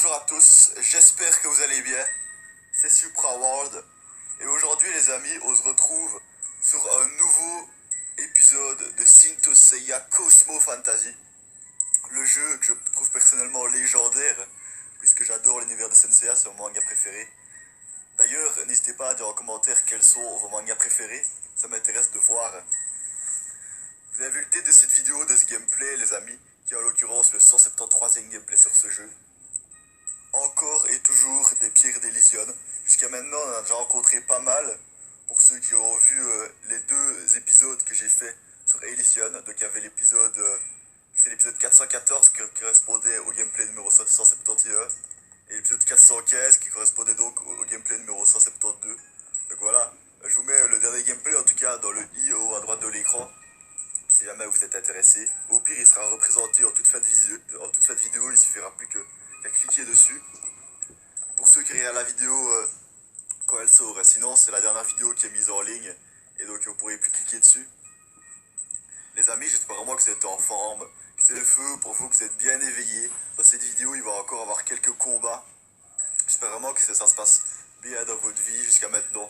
bonjour à tous, j'espère que vous allez bien. C'est Supra World. Et aujourd'hui les amis, on se retrouve sur un nouveau épisode de Saint Seiya Cosmo Fantasy. Le jeu que je trouve personnellement légendaire, puisque j'adore l'univers de Saint Seiya, c'est mon manga préféré. D'ailleurs, n'hésitez pas à dire en commentaire quels sont vos mangas préférés, ça m'intéresse de voir. Vous avez vu le titre de cette vidéo, de ce gameplay les amis, qui est en l'occurrence le 173e gameplay sur ce jeu. Encore et toujours des pierres d'Elysion. Jusqu'à maintenant, on en a déjà rencontré pas mal. Pour ceux qui ont vu les deux épisodes que j'ai fait sur Elysion. Donc il y avait l'épisode, c'est l'épisode 414 qui correspondait au gameplay numéro 171. Et l'épisode 415 qui correspondait donc au gameplay numéro 172. Donc voilà, je vous mets le dernier gameplay en tout cas dans le i au haut à droite de l'écran. Si jamais vous êtes intéressé. Au pire, il sera représenté en toute fin de vidéo, il suffira plus qu'à cliquer dessus. Pour ceux qui regardent la vidéo quand elle sort, sinon c'est la dernière vidéo qui est mise en ligne et donc vous pourrez plus cliquer dessus. Les amis, j'espère vraiment que vous êtes en forme, que c'est le feu pour vous, que vous êtes bien éveillés. Dans cette vidéo, il va encore avoir quelques combats. J'espère vraiment que ça se passe bien dans votre vie jusqu'à maintenant.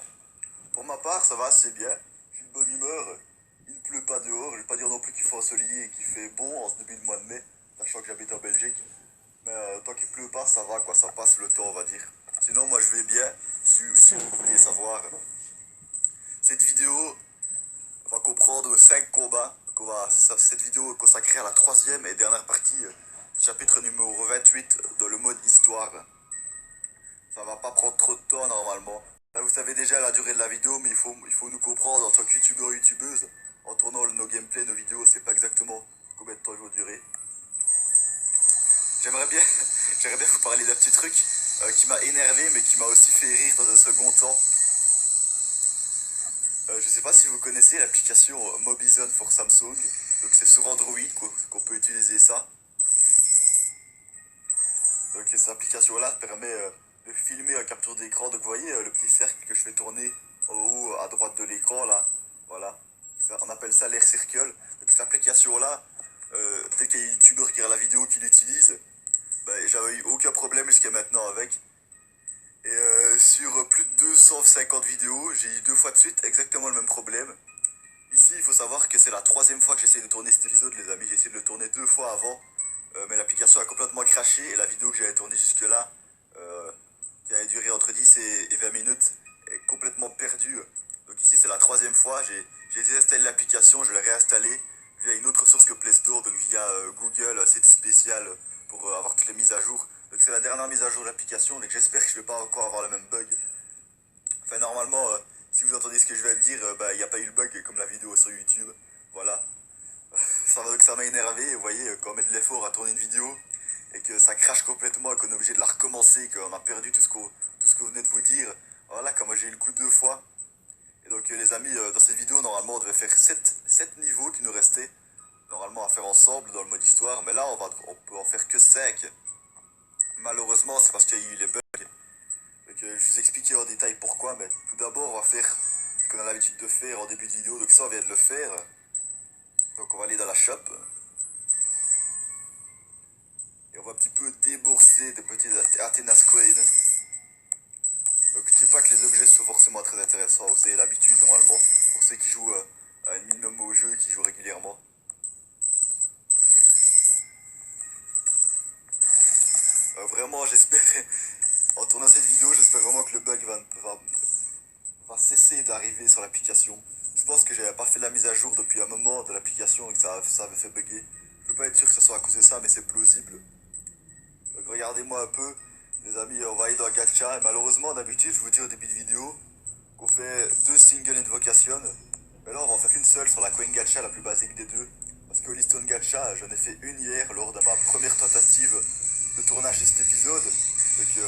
Pour ma part, ça va assez bien. Je suis de bonne humeur. Il ne pleut pas dehors. Je ne vais pas dire non plus qu'il faut ensoleiller et qu'il fait bon en ce début de mois de mai, sachant que j'habite en Belgique. Mais tant qu'il pleut pas, ça va quoi, ça passe le temps on va dire. Sinon moi je vais bien, si vous vouliez savoir. Cette vidéo va comprendre 5 combats. Cette vidéo est consacrée à la troisième et dernière partie, chapitre numéro 28 dans le mode histoire. Ça va pas prendre trop de temps normalement. Là vous savez déjà la durée de la vidéo, mais il faut nous comprendre en tant que youtubeur ou youtubeuse. En tournant nos gameplays, nos vidéos, c'est pas exactement combien de temps ils vont durer. J'aimerais bien, j'aimerais bien vous parler d'un petit truc qui m'a énervé mais qui m'a aussi fait rire dans un second temps. Je sais pas si vous connaissez l'application Mobizen for Samsung. Donc c'est sur Android qu'on peut utiliser ça. Donc cette application-là permet de filmer en capture d'écran. Donc vous voyez le petit cercle que je fais tourner en haut à droite de l'écran là. Voilà. On appelle ça l'air circle. Donc cette application-là, peut-être qu'il y a des youtubeurs qui regardent la vidéo qui l'utilisent. Ben, j'avais eu aucun problème jusqu'à maintenant avec. Et sur plus de 250 vidéos, j'ai eu deux fois de suite exactement le même problème. Ici, il faut savoir que c'est la troisième fois que j'essaie de tourner cet épisode, les amis. J'ai essayé de le tourner deux fois avant, mais l'application a complètement craché et la vidéo que j'avais tournée jusque-là, qui avait duré entre 10 et 20 minutes, est complètement perdue. Donc ici, c'est la troisième fois. J'ai désinstallé l'application, je l'ai réinstallée via une autre source que Play Store, donc via Google, un site spécial pour avoir toutes les mises à jour. Donc c'est la dernière mise à jour de l'application, donc j'espère que je ne vais pas encore avoir le même bug. Enfin normalement, si vous entendez ce que je vais dire, bah il n'y a pas eu le bug comme la vidéo sur YouTube. Voilà. Ça m'a énervé, vous voyez, quand on met de l'effort à tourner une vidéo et que ça crache complètement et qu'on est obligé de la recommencer, qu'on a perdu tout ce qu'on venait de vous dire. Voilà, comme moi j'ai eu le coup deux fois. Et donc les amis, dans cette vidéo, normalement on devait faire 7 niveaux qui nous restaient normalement à faire ensemble dans le mode histoire. Mais là on peut en faire que 5. Malheureusement, c'est parce qu'il y a eu les bugs. Donc, je vous expliquer en détail pourquoi, mais tout d'abord, on va faire ce qu'on a l'habitude de faire en début de vidéo. Donc, ça, on vient de le faire. Donc, on va aller dans la shop. Et on va un petit peu débourser des petits Athena's Quaid. Donc, je dis pas que les objets sont forcément très intéressants. Vous avez l'habitude, normalement. Pour ceux qui jouent un minimum au jeu, qui jouent régulièrement. Vraiment, j'espère, en tournant cette vidéo, j'espère vraiment que le bug va cesser d'arriver sur l'application. Je pense que j'avais pas fait la mise à jour depuis un moment de l'application et que ça avait fait bugger. Je peux pas être sûr que ce soit à cause de ça, mais c'est plausible. Donc regardez-moi un peu, les amis, on va aller dans Gacha. Et malheureusement, d'habitude, je vous dis au début de vidéo qu'on fait deux single invocations. Mais là, on va en faire qu'une seule sur la Coin Gacha, la plus basique des deux. Parce que Holiston Gacha, j'en ai fait une hier lors de ma première tentative de tournage de cet épisode. Donc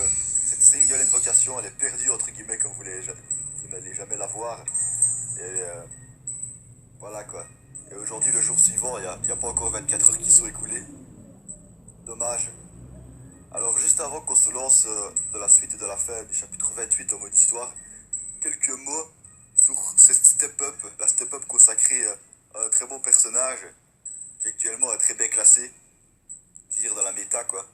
cette single invocation, elle est perdue entre guillemets comme vous n'allez jamais la voir. Et voilà quoi. Et aujourd'hui, le jour suivant, il y a pas encore 24 heures qui sont écoulées. Dommage. Alors juste avant qu'on se lance de la suite et de la fin du chapitre 28 en mode histoire, quelques mots sur cette step-up, la step-up consacrée à un très beau personnage qui actuellement est très bien classé, je veux dire dans la méta quoi.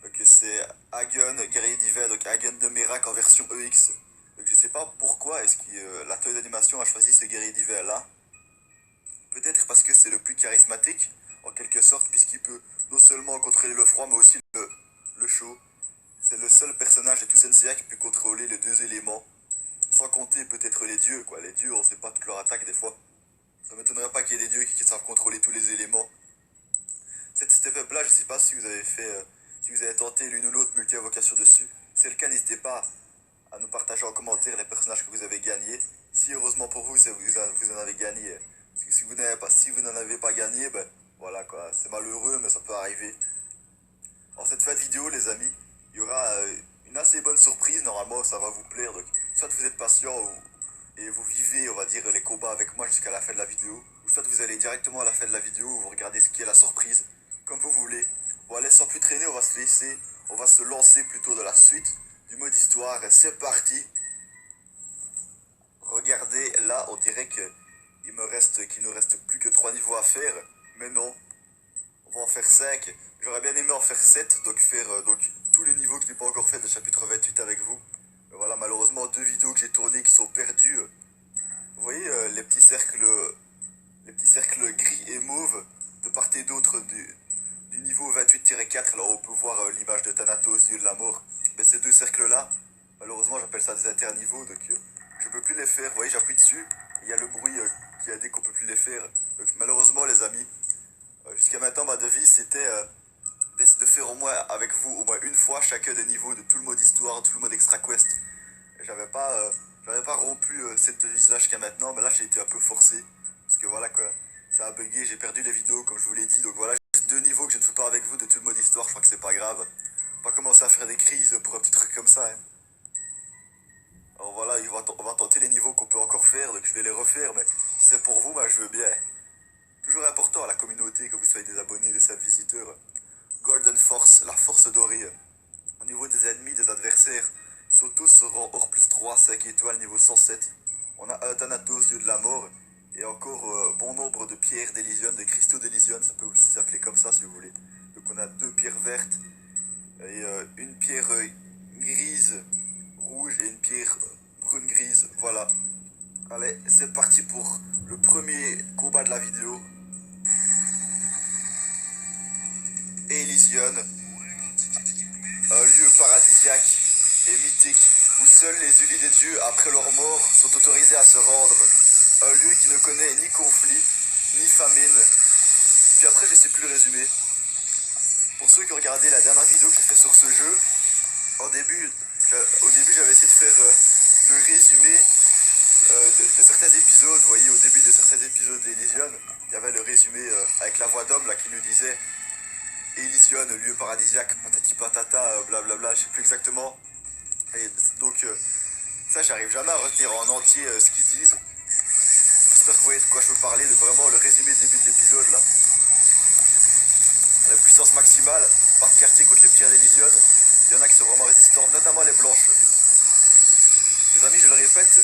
Donc c'est Hagen, guerrier d'hiver, donc Hagen de Merak en version EX. Donc je sais pas pourquoi est-ce que l'atelier d'animation a choisi ce guerrier d'hiver là. Peut-être parce que c'est le plus charismatique, en quelque sorte, puisqu'il peut non seulement contrôler le froid, mais aussi le chaud. C'est le seul personnage de tout Senseiya qui peut contrôler les deux éléments. Sans compter peut-être les dieux, quoi. Les dieux, on sait pas toute leur attaque des fois. Ça m'étonnerait pas qu'il y ait des dieux qui savent contrôler tous les éléments. Cette step up là, je sais pas si vous avez fait, si vous avez tenté l'une ou l'autre multi-invocation dessus. Si c'est le cas, n'hésitez pas à nous partager en commentaire les personnages que vous avez gagnés. Si heureusement pour vous, vous en avez gagné. Si vous n'en avez pas gagné, ben voilà quoi, c'est malheureux, mais ça peut arriver. En cette fin de vidéo, les amis, il y aura une assez bonne surprise. Normalement, ça va vous plaire. Donc, soit vous êtes patient et vous vivez, on va dire, les combats avec moi jusqu'à la fin de la vidéo, ou soit vous allez directement à la fin de la vidéo où vous regardez ce qui est la surprise, comme vous voulez. Bon, allez, sans plus traîner, on va se lancer plutôt dans la suite du mode histoire. C'est parti. Regardez, là, on dirait qu'il ne reste plus que 3 niveaux à faire, mais non. On va en faire 5. J'aurais bien aimé en faire 7, donc faire tous les niveaux que je n'ai pas encore fait de chapitre 28 avec vous. Mais voilà, malheureusement, 2 vidéos que j'ai tournées qui sont perdues. Vous voyez les petits cercles gris et mauve de part et d'autre du niveau 28-4, là où on peut voir l'image de Thanatos, dieu de la mort. Mais ces deux cercles-là, malheureusement, j'appelle ça des interniveaux, donc je peux plus les faire. Vous voyez, j'appuie dessus, il y a le bruit qui a dit qu'on peut plus les faire. Donc malheureusement, les amis, jusqu'à maintenant, ma devise, c'était de faire au moins avec vous, au moins une fois chacun des niveaux de tout le mode histoire, tout le mode extra quest. J'avais pas rompu cette devise-là jusqu'à maintenant, mais là, j'ai été un peu forcé. Parce que voilà, quoi, ça a bugué, j'ai perdu les vidéos, comme je vous l'ai dit. Donc voilà, juste 2 niveaux que je ne fais pas avec vous de tout le mode histoire, je crois que c'est pas grave. On va commencer à faire des crises pour un petit truc comme ça, hein. Alors voilà, on va tenter les niveaux qu'on peut encore faire, donc je vais les refaire, mais si c'est pour vous, bah, je veux bien. Toujours important à la communauté que vous soyez des abonnés, des sales visiteurs. Golden Force, la force dorée. Au niveau des ennemis, des adversaires, ils sont tous rang or plus 3, 5 étoiles, niveau 107. On a un Thanatos, dieu de la mort, et encore bon nombre de pierres d'Elysion, de cristaux d'Elysion, ça peut aussi s'appeler comme ça si vous voulez. Donc on a 2 pierres vertes, et une pierre grise, rouge, et une pierre brune grise, voilà. Allez, c'est parti pour le premier combat de la vidéo. Elysion, un lieu paradisiaque et mythique où seuls les ulis des dieux après leur mort sont autorisés à se rendre. Un lieu qui ne connaît ni conflit, ni famine. Puis après, je sais plus le résumé. Pour ceux qui ont regardé la dernière vidéo que j'ai fait sur ce jeu, au début j'avais essayé de faire le résumé de certains épisodes. Vous voyez, au début de certains épisodes d'Elysion, il y avait le résumé avec la voix d'homme là qui nous disait Elysion, lieu paradisiaque, patati patata, blablabla, je sais plus exactement. Et donc ça, j'arrive jamais à retenir en entier ce qu'ils disent. J'espère que vous voyez de quoi je veux parler, de vraiment le résumé du début de l'épisode là. La puissance maximale, par quartier contre les pierres d'Elysion, il y en a qui sont vraiment résistants, notamment les blanches. Les amis, je le répète,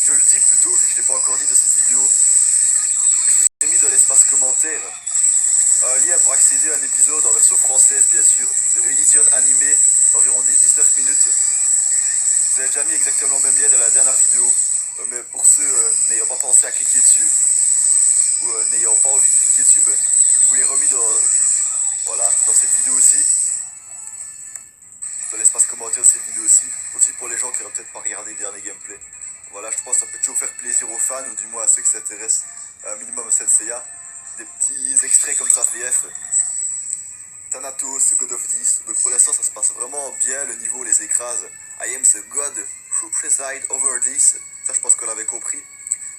je le dis plutôt, vu que je ne l'ai pas encore dit de cette vidéo, je vous ai mis dans l'espace commentaire un lien pour accéder à un épisode en version française, bien sûr, de Elysion animé d'environ 19 minutes. Vous avez déjà mis exactement le même lien dans la dernière vidéo, mais pour ceux n'ayant pas pensé à cliquer dessus, ou n'ayant pas envie de cliquer dessus, ben, je vous l'ai remis dans cette vidéo aussi, dans l'espace commentaire de cette vidéo aussi pour les gens qui n'auraient peut-être pas regardé le dernier gameplay. Voilà, je pense que ça peut toujours faire plaisir aux fans, ou du moins à ceux qui s'intéressent un minimum à Senseiya, des petits extraits comme ça VF. Thanatos, God of This. Donc pour l'instant, ça se passe vraiment bien, le niveau les écrase. I am the God who preside over this. Ça, je pense qu'on l'avait compris.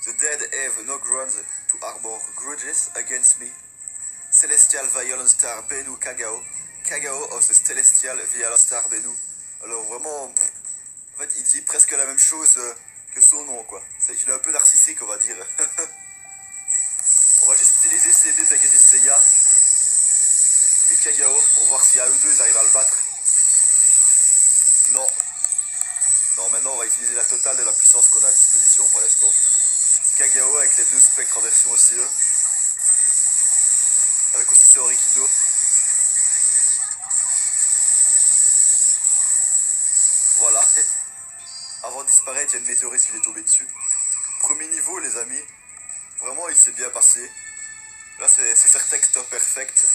The dead have no grounds to harbor grudges against me. Celestial Violent Star Bennu Kagao. Kagao of the Celestial Violent Star Bennu. Alors vraiment, en fait, il dit presque la même chose que son nom, quoi. C'est qu'il est un peu narcissique, on va dire. On va juste utiliser CB Pegasus Seiya et Kagao pour voir si à eux deux ils arrivent à le battre. Non. Non, maintenant on va utiliser la totale de la puissance qu'on a à disposition pour l'instant. C'est Kagao avec les 2 spectres en version OCE. Avec aussi Seorikido. Voilà. Avant de disparaître, il y a une météorite qui lui est tombée dessus. Premier niveau, les amis. Vraiment, il s'est bien passé. Là, c'est certain que top perfect.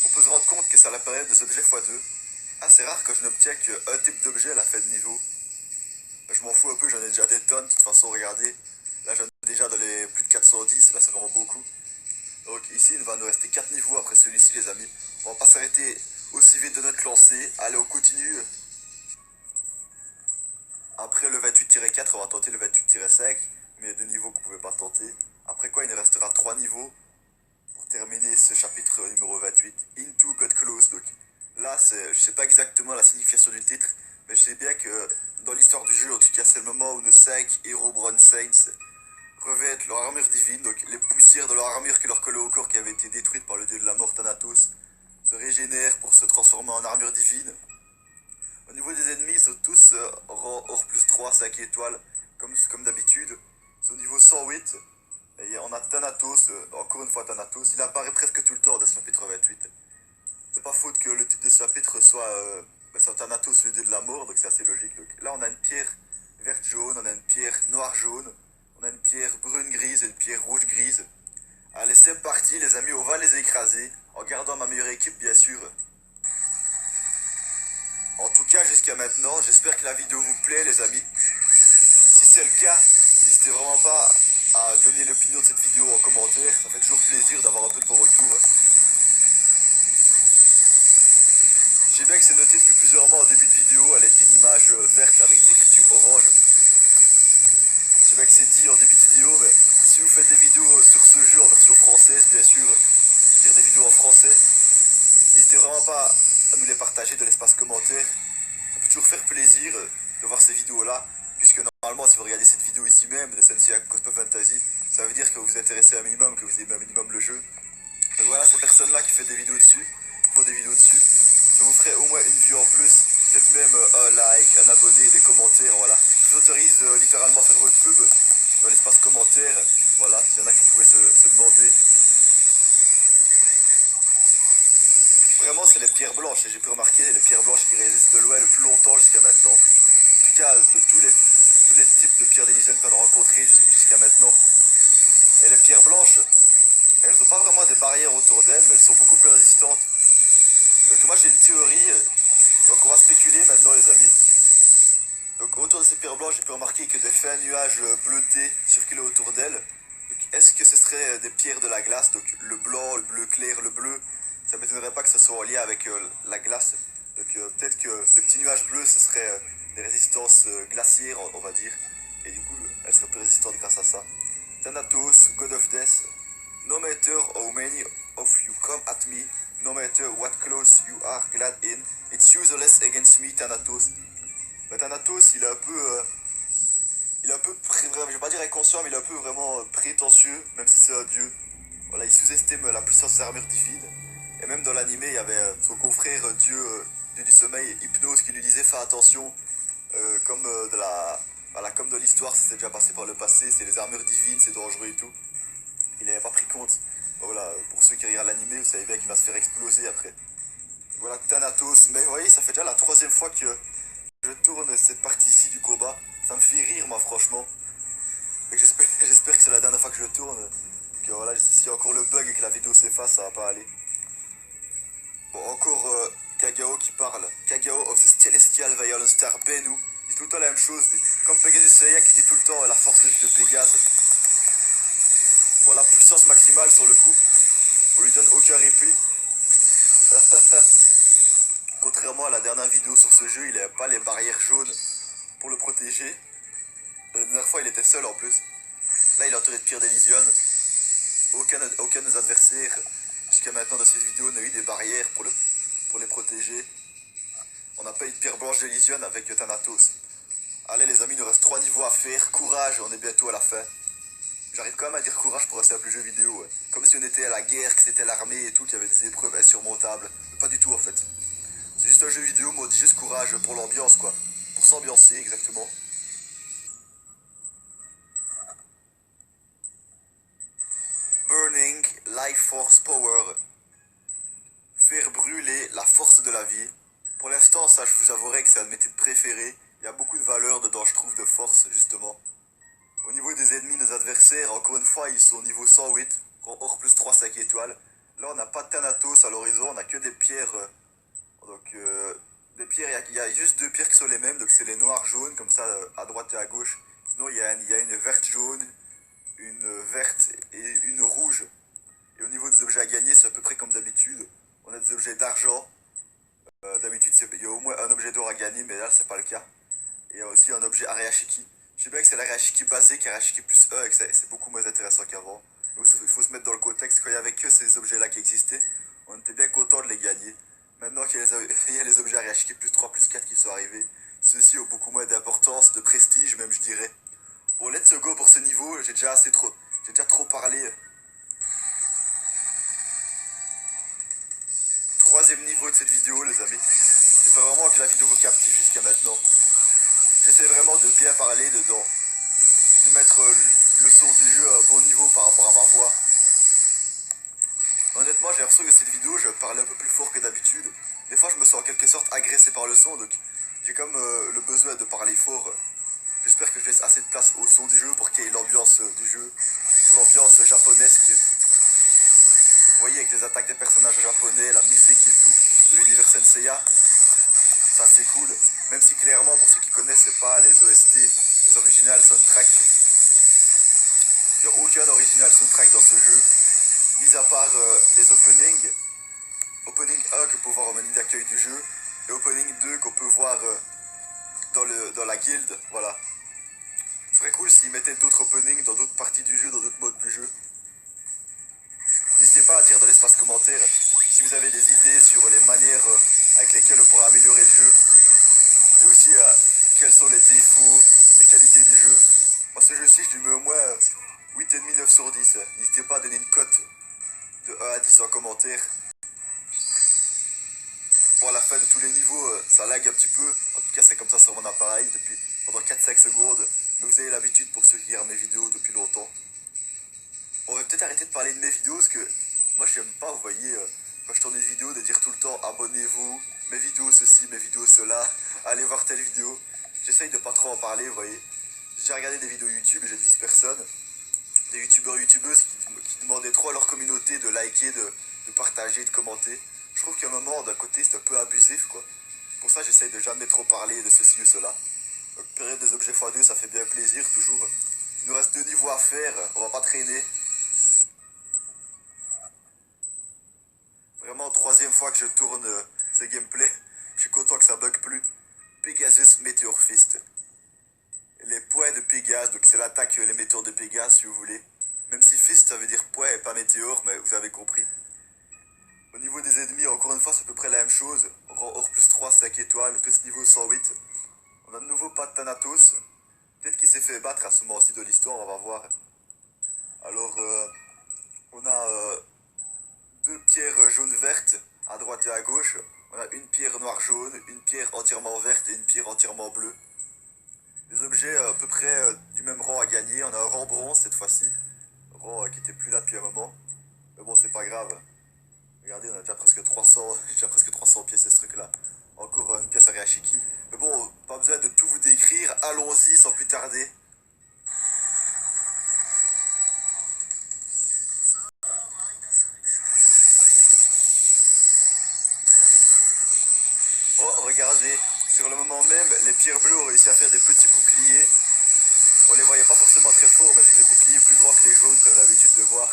On peut se rendre compte que c'est à la période des objets x2. Ah, c'est rare que je n'obtiens qu'un type d'objet à la fin de niveau. Je m'en fous un peu, j'en ai déjà des tonnes. De toute façon, regardez. Là, j'en ai déjà dans les plus de 410. Là, c'est vraiment beaucoup. Donc, ici, il va nous rester 4 niveaux après celui-ci, les amis. On va pas s'arrêter aussi vite de notre lancée. Allez, on continue. Après le 28-4, on va tenter le 28-5. Mais il y a 2 niveaux qu'on pouvait pas tenter. Après quoi, il nous restera 3 niveaux pour terminer ce chapitre numéro 28. Into God Close. Donc là, je sais pas exactement la signification du titre, mais je sais bien que dans l'histoire du jeu, en tout cas, c'est le moment où nos 5 héros Bronze Saints revêtent leur armure divine. Donc les poussières de leur armure qui leur collaient au corps, qui avait été détruite par le dieu de la mort Thanatos, se régénèrent pour se transformer en armure divine. Au niveau des ennemis, ils sont tous rang or plus 3, 5 étoiles, comme d'habitude. C'est au niveau 108. Et on a Thanatos, encore une fois Thanatos. Il apparaît presque tout le temps dans ce chapitre 28. C'est pas faute que le titre de ce chapitre soit Thanatos, le dieu de la mort, donc c'est assez logique. Donc là, on a une pierre verte-jaune, on a une pierre noire-jaune, on a une pierre brune-grise et une pierre rouge-grise. Allez, c'est parti, les amis, on va les écraser, en gardant ma meilleure équipe, bien sûr. En tout cas, jusqu'à maintenant, j'espère que la vidéo vous plaît, les amis. Si c'est le cas, n'hésitez vraiment pas à donner l'opinion de cette vidéo en commentaire. Ça fait toujours plaisir d'avoir un peu de vos retours. Je sais bien que c'est noté depuis plusieurs mois en début de vidéo à l'aide d'une image verte avec des écritures orange. Je sais bien que c'est dit en début de vidéo, mais si vous faites des vidéos sur ce jeu en version française, bien sûr, dire des vidéos en français, n'hésitez vraiment pas à nous les partager dans l'espace commentaire. Ça peut toujours faire plaisir de voir ces vidéos-là, puisque normalement, si vous regardez cette vidéo ici même de Senseiya Cosmo Fantasy, ça veut dire que vous vous intéressez un minimum, que vous aimez un minimum le jeu. Donc voilà, ces personnes-là qui font des vidéos dessus, font des vidéos dessus, ça vous ferait au moins une vue en plus, peut-être même un like, un abonné, des commentaires, voilà. Je vous autorise littéralement à faire votre pub dans l'espace commentaire, voilà, s'il y en a qui pouvaient se demander. Vraiment, c'est les pierres blanches, et j'ai pu remarquer les pierres blanches qui résistent de loin le plus longtemps jusqu'à maintenant. En tout cas, de tous les types de pierres d'Elysium qu'on a rencontrés jusqu'à maintenant. Et les pierres blanches, elles n'ont pas vraiment des barrières autour d'elles, mais elles sont beaucoup plus résistantes. Donc moi j'ai une théorie, donc on va spéculer maintenant les amis. Donc autour de ces pierres blanches, j'ai pu remarquer que des fins nuages bleutés circulaient autour d'elles. Est-ce que ce serait des pierres de la glace, donc le blanc, le bleu clair, le bleu? Ça m'étonnerait pas que ce soit en lien avec la glace. Donc peut-être que les petits nuages bleus, ce serait des résistances glaciaires, on va dire. Et du coup, elles seraient plus résistantes grâce à ça. Thanatos, God of Death. No matter how many of you come at me, no matter what close you are glad in, it's useless against me, Thanatos. Mais Thanatos, il est un peu, je vais pas dire inconscient, mais il est un peu vraiment prétentieux, même si c'est un dieu. Voilà, il sous-estime la puissance des armures divines. Et même dans l'animé, il y avait son confrère dieu du sommeil, Hypnose, qui lui disait fais attention, comme voilà, comme dans l'histoire, ça s'est déjà passé par le passé, c'est les armures divines, c'est dangereux et tout. Il n'avait pas pris compte. Voilà, pour ceux qui regardent l'animé, vous savez bien qu'il va se faire exploser après. Voilà, Thanatos. Mais vous voyez, ça fait déjà la troisième fois que je tourne cette partie-ci du combat. Ça me fait rire, moi, franchement. J'espère que c'est la dernière fois que je tourne. Que voilà, s'il y a encore le bug et que la vidéo s'efface, ça va pas aller. Bon, encore Kagao qui parle. Kagao of the Celestial Violent Star Bennu. Il dit tout le temps la même chose, lui. Comme Pegasus Seiya qui dit tout le temps la force de Pégase. Voilà, puissance maximale sur le coup. On lui donne aucun répit. Contrairement à la dernière vidéo sur ce jeu, il n'avait pas les barrières jaunes pour le protéger. La dernière fois, il était seul en plus. Là, il est entouré de pierres d'Elysion. Aucun de nos adversaires, jusqu'à maintenant dans cette vidéo, n'a eu des barrières pour les protéger. On n'a pas eu de pierre blanche d'Elysion avec Thanatos. Allez les amis, il nous reste 3 niveaux à faire. Courage, on est bientôt à la fin. J'arrive quand même à dire courage pour un simple jeu vidéo. Ouais. Comme si on était à la guerre, que c'était l'armée et tout, qu'il y avait des épreuves insurmontables. Mais pas du tout en fait. C'est juste un jeu vidéo, mais on dit juste courage pour l'ambiance quoi. Pour s'ambiancer exactement. Burning Life Force Power. Faire brûler la force de la vie. Pour l'instant, ça je vous avouerai que c'est un de mes titres préférés. Il y a beaucoup de valeurs dedans, je trouve, de force, justement. Au niveau des ennemis, des adversaires, encore une fois, ils sont au niveau 108, or plus 3, 5 étoiles. Là, on n'a pas de Thanatos à l'horizon, on n'a que des pierres. Donc, des pierres, il y a juste deux pierres qui sont les mêmes, donc c'est les noirs jaunes, comme ça, à droite et à gauche. Sinon, il y a une verte jaune, une verte et une rouge. Et au niveau des objets à gagner, c'est à peu près comme d'habitude. On a des objets d'argent. D'habitude, il y a au moins un objet d'or à gagner, mais là, c'est pas le cas. Et aussi un objet Areashiki. Je sais bien que c'est l'Areashiki basique, Areashiki plus 1, et que c'est beaucoup moins intéressant qu'avant. Donc il faut se mettre dans le contexte. Quand il y avait que ces objets-là qui existaient, on était bien content de les gagner. Maintenant qu'il y a il y a les objets Areashiki plus 3, plus 4 qui sont arrivés, ceux-ci ont beaucoup moins d'importance, de prestige même, je dirais. Bon, let's go pour ce niveau, j'ai déjà trop parlé. Troisième niveau de cette vidéo, les amis. J'espère vraiment que la vidéo vous captive jusqu'à maintenant. J'essaie vraiment de bien parler dedans, de mettre le son du jeu à un bon niveau par rapport à ma voix. Honnêtement, j'ai l'impression que cette vidéo, je parle un peu plus fort que d'habitude. Des fois, je me sens en quelque sorte agressé par le son, donc j'ai comme le besoin de parler fort. J'espère que je laisse assez de place au son du jeu pour qu'il y ait l'ambiance du jeu, l'ambiance japonesque. Vous voyez, avec les attaques des personnages japonais, la musique et tout, de l'univers Senseiya. Ça c'est cool, même si clairement pour ceux qui connaissent c'est pas les OST, les original soundtracks. Il n'y a aucun original soundtrack dans ce jeu, mis à part les openings. Opening 1 qu'on peut voir au menu d'accueil du jeu, et Opening 2 qu'on peut voir dans la guilde, voilà. Ce serait cool s'ils mettaient d'autres openings dans d'autres parties du jeu, dans d'autres modes du jeu. N'hésitez pas à dire dans l'espace commentaire si vous avez des idées sur les manières avec lesquelles on pourra améliorer le jeu. Et aussi quels sont les défauts, les qualités du jeu. Moi ce jeu-ci je lui mets au moins 8,5 9 sur 10. N'hésitez pas à donner une cote de 1 à 10 en commentaire. Bon à la fin de tous les niveaux ça lag un petit peu. En tout cas c'est comme ça sur mon appareil depuis pendant 4-5 secondes. Mais vous avez l'habitude pour ceux qui regardent mes vidéos depuis longtemps. On va peut-être arrêter de parler de mes vidéos parce que moi j'aime pas, vous voyez, quand je tourne une vidéo, de dire tout le temps abonnez-vous, mes vidéos ceci, mes vidéos cela, allez voir telle vidéo. J'essaye de pas trop en parler, vous voyez. J'ai regardé des vidéos YouTube et j'ai 10 personnes, des youtubeurs youtubeuses qui demandaient trop à leur communauté de liker, de partager, de commenter. Je trouve qu'à un moment, d'un côté, c'est un peu abusif, quoi. Pour ça, j'essaye de jamais trop parler de ceci ou cela. Donc, période des objets x2, ça fait bien plaisir, toujours. Il nous reste 2 niveaux à faire, on va pas traîner. Vraiment, troisième fois que je tourne ce gameplay. Je suis content que ça bug plus. Pegasus Meteor Fist. Les poings de Pégase, donc c'est l'attaque les météores de Pégase si vous voulez. Même si Fist ça veut dire poing et pas météore, mais vous avez compris. Au niveau des ennemis, encore une fois, c'est à peu près la même chose. Rang or plus 3, 5 étoiles, tout ce niveau 108. On a de nouveau pas de Thanatos. Peut-être qu'il s'est fait battre à ce moment-ci de l'histoire, on va voir. Alors, on a deux pierres jaune-verte à droite et à gauche. On a une pierre noire-jaune, une pierre entièrement verte et une pierre entièrement bleue. Des objets à peu près du même rang à gagner. On a un rang bronze cette fois-ci. Rang qui était plus là depuis un moment. Mais bon, c'est pas grave. Regardez, on a déjà presque 300, déjà presque 300 pièces de ce truc-là. Encore une pièce à Areashiki. Mais bon, pas besoin de tout vous décrire. Allons-y sans plus tarder. Oh, regardez, sur le moment même, les pierres bleues ont réussi à faire des petits boucliers. On les voyait pas forcément très forts, mais c'est des boucliers plus grands que les jaunes qu'on a l'habitude de voir.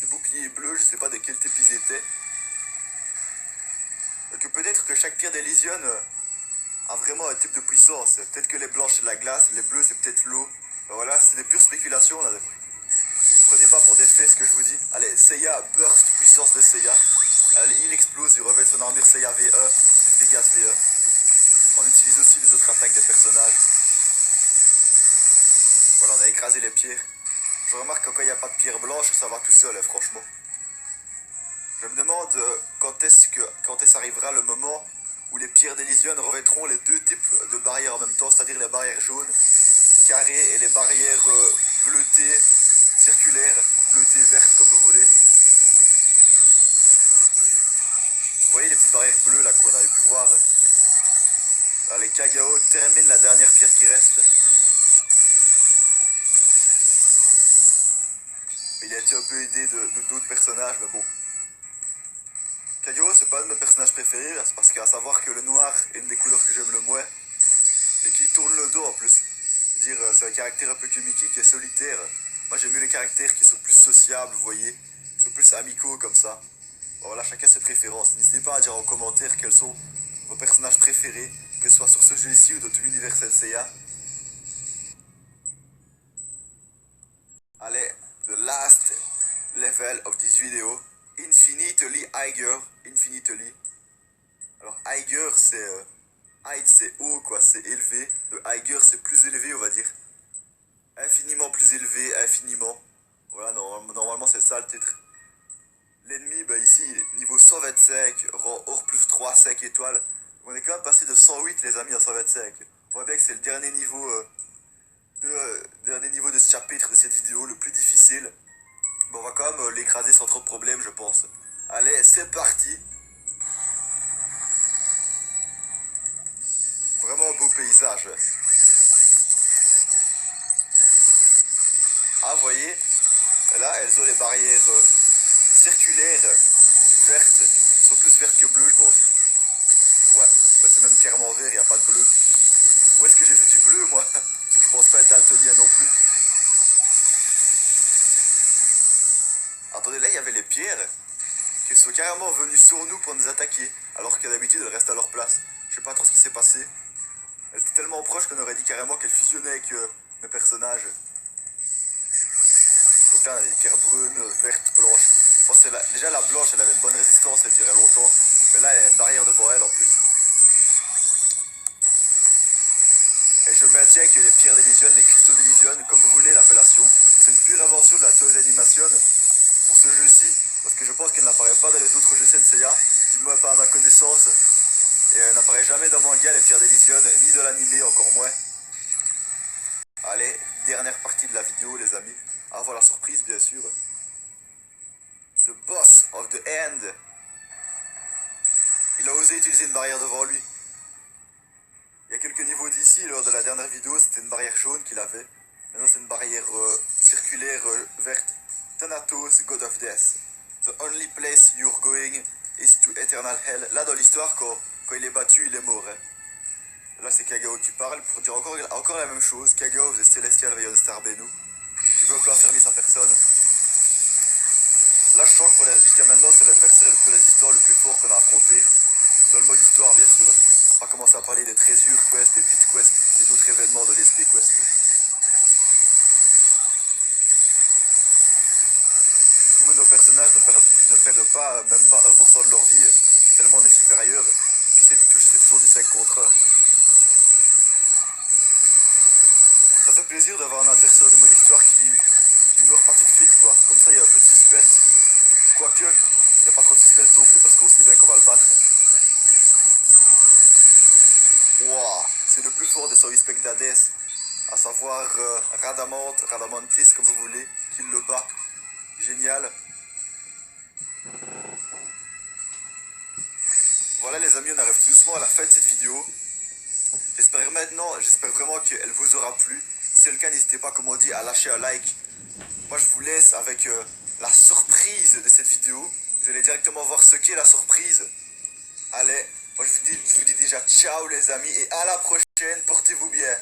Des boucliers bleus, je sais pas de quel type ils étaient. Donc peut-être que chaque pierre d'Elysion a vraiment un type de puissance. Peut-être que les blanches c'est de la glace, les bleus c'est peut-être l'eau. Voilà, c'est des pures spéculations là. Prenez pas pour des faits ce que je vous dis. Allez, Seiya, burst, puissance de Seiya. Allez, il explose, il revêt son armure Seiya VE, Pégase VE. On utilise aussi les autres attaques des personnages. Voilà, on a écrasé les pierres. Je remarque que quand il n'y a pas de pierre blanche, ça va tout seul, hein, franchement. Je me demande quand est-ce arrivera le moment où les pierres d'Elysion revêtront les deux types de barrières en même temps, c'est-à-dire les barrières jaunes, carrées, et les barrières bleutées, circulaires, bleutées, vertes, comme vous voulez. Vous voyez les petites barrières bleues là qu'on avait pu voir. Allez, Kagao termine la dernière pierre qui reste. Il a été un peu aidé de d'autres personnages, mais bon. Kagao, c'est pas un de mes personnages préférés, parce qu'à savoir que le noir est une des couleurs que j'aime le moins, et qui tourne le dos en plus. Je veux dire, c'est un caractère un peu comme Mickey qui est solitaire. Moi, j'aime mieux les caractères qui sont plus sociables, vous voyez, qui sont plus amicaux comme ça. Bon, voilà, chacun ses préférences. N'hésitez pas à dire en commentaire quels sont vos personnages préférés, que ce soit sur ce jeu ici ou dans tout l'univers Senseiya. Allez, the last level of this video. Infinitely higher. Infinitely. Alors, higher, c'est... height, c'est haut, quoi, c'est élevé. Le higher, c'est plus élevé, on va dire. Infiniment plus élevé, infiniment. Voilà, normalement, c'est ça le titre. L'ennemi, bah ici, niveau 125, rang or plus 3, 5 étoiles. On est quand même passé de 108, les amis, à 125. On voit bien que c'est le dernier niveau, dernier niveau de ce chapitre, de cette vidéo, le plus difficile. Bon, on va quand même l'écraser sans trop de problèmes, je pense. Allez, c'est parti. Vraiment un beau paysage. Ah, vous voyez, là, elles ont les barrières circulaires, vertes. Elles sont plus vertes que bleues, je pense. Ouais, bah c'est même clairement vert, il n'y a pas de bleu. Où est-ce que j'ai vu du bleu, moi? Je pense pas être daltonien non plus. Attendez, là, il y avait les pierres qui sont carrément venues sur nous pour nous attaquer, alors que d'habitude, elles restent à leur place. Je sais pas trop ce qui s'est passé. Elles étaient tellement proches qu'on aurait dit carrément qu'elles fusionnaient avec mes personnages. Donc là, on a des pierres brunes, vertes, blanches. Je pense que déjà la blanche, elle avait une bonne résistance, elle durait longtemps. Mais là, il y a une barrière devant elle en plus. Et je maintiens que les pierres d'Elysion, les cristaux d'Elysion, comme vous voulez l'appellation, c'est une pure invention de la Toei Animation pour ce jeu-ci. Parce que je pense qu'elle n'apparaît pas dans les autres jeux Senseiya, du moins pas à ma connaissance. Et elle n'apparaît jamais dans manga, les pierres d'Elysion, ni dans l'animé, encore moins. Allez, dernière partie de la vidéo, les amis. Avant la surprise, bien sûr. The boss of the end. Il a osé utiliser une barrière devant lui. Il y a quelques niveaux d'ici, lors de la dernière vidéo, c'était une barrière jaune qu'il avait. Maintenant, c'est une barrière circulaire verte. Thanatos, God of Death. The only place you're going is to Eternal Hell. Là, dans l'histoire, quand il est battu, il est mort. Hein. Là, c'est Kagao qui parle pour dire encore la même chose. Kagao, the Celestial Rayon Star Benu. Il veut un peu affermir sa personne. Là, je sens que jusqu'à maintenant, c'est l'adversaire le plus résistant, le plus fort qu'on a affronté. Dans le mode histoire, bien sûr. On va commencer à parler des Treasure Quest, des Beat Quest et d'autres événements de l'SP Quest. Tous nos personnages ne perdent pas, même pas 1% de leur vie, tellement on est supérieur. Puis c'est toujours du 5 contre 1. Ça fait plaisir d'avoir un adversaire de mode histoire qui ne meurt pas tout de suite, quoi. Comme ça, il y a un peu de suspense. Quoique, il n'y a pas trop de suspense non plus parce qu'on sait bien qu'on va le battre. Wow, c'est le plus fort des services d'Hadès, à savoir Radamantis, comme vous voulez, qui le bat. Génial. Voilà les amis, on arrive tout doucement à la fin de cette vidéo. J'espère vraiment qu'elle vous aura plu. Si c'est le cas, n'hésitez pas, comme on dit, à lâcher un like. Moi, je vous laisse avec la surprise de cette vidéo. Vous allez directement voir ce qu'est la surprise. Allez, moi je vous dis déjà ciao les amis et à la prochaine, portez-vous bien.